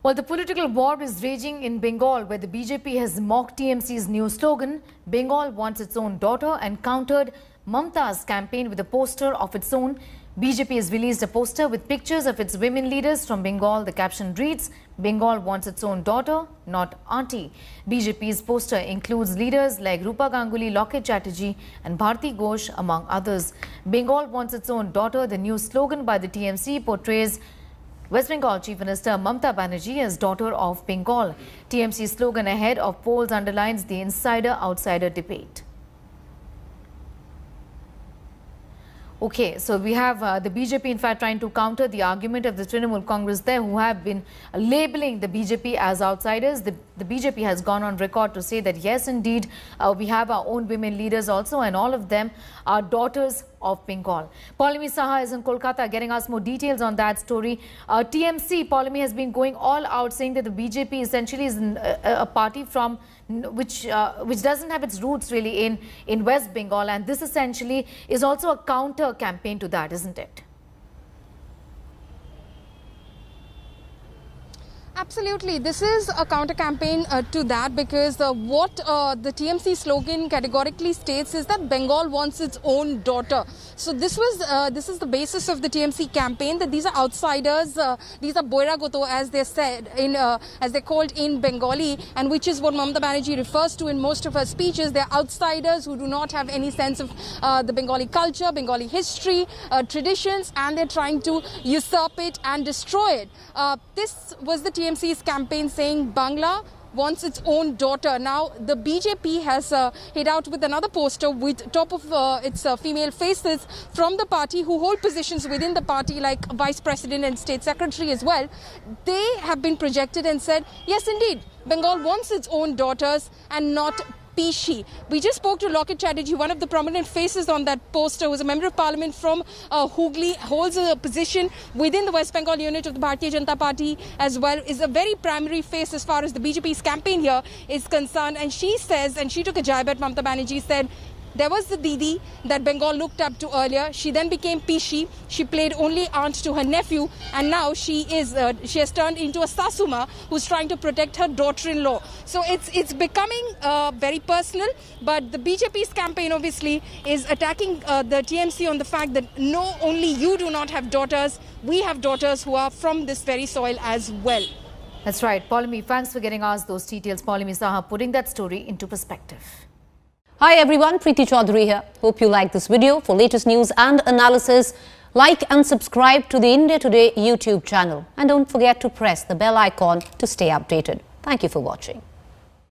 Well, the political war is raging in Bengal, where the BJP has mocked TMC's new slogan, Bengal wants its own daughter, and countered Mamta's campaign with a poster of its own. BJP has released a poster with pictures of its women leaders from Bengal. The caption reads, Bengal wants its own daughter, not auntie. BJP's poster includes leaders like Rupa Ganguly, Loket Chatterjee and Bharti Ghosh, among others. Bengal wants its own daughter. The new slogan by the TMC portrays West Bengal Chief Minister Mamta Banerjee as daughter of Bengal. TMC slogan ahead of polls underlines the insider-outsider debate. Okay, so we have the BJP in fact trying to counter the argument of the Trinamool Congress there, who have been labeling the BJP as outsiders. The BJP has gone on record to say that yes, indeed, we have our own women leaders also, and all of them are daughters of Bengal. Paulimi Saha is in Kolkata getting us more details on that story. TMC, Paulimi, has been going all out saying that the BJP essentially is a party from which doesn't have its roots really in West Bengal, and this essentially is also a counter campaign to that, isn't it? Absolutely. This is a counter campaign to that, because what the TMC slogan categorically states is that Bengal wants its own daughter. So this is the basis of the TMC campaign, that these are outsiders, these are Boiragoto, as they said as they're called in Bengali, and which is what Mamata Banerjee refers to in most of her speeches. They're outsiders who do not have any sense of the Bengali culture, Bengali history, traditions, and they're trying to usurp it and destroy it. This was the TMC's campaign saying Bangla wants its own daughter. Now, the BJP has hit out with another poster with top of its female faces from the party who hold positions within the party, like Vice President and State Secretary as well. They have been projected and said, yes, indeed, Bengal wants its own daughters and not Pishi. We just spoke to Loket Chatterjee, one of the prominent faces on that poster, who's a member of parliament from Hooghly, holds a position within the West Bengal unit of the Bharatiya Janata Party as well, is a very primary face as far as the BJP's campaign here is concerned. And she says, and she took a jab at Mamata Banerjee, said, there was the Didi that Bengal looked up to earlier. She then became Pishi. She played only aunt to her nephew, and now she has turned into a Sasuma who's trying to protect her daughter-in-law. So it's becoming very personal. But the BJP's campaign obviously is attacking the TMC on the fact that no, only you do not have daughters. We have daughters who are from this very soil as well. That's right, Paulimi. Thanks for getting us those details. Paulimi Saha putting that story into perspective. Hi everyone, Preeti Chaudhary here. Hope you like this video. For latest news and analysis, like and subscribe to the India Today YouTube channel. And don't forget to press the bell icon to stay updated. Thank you for watching.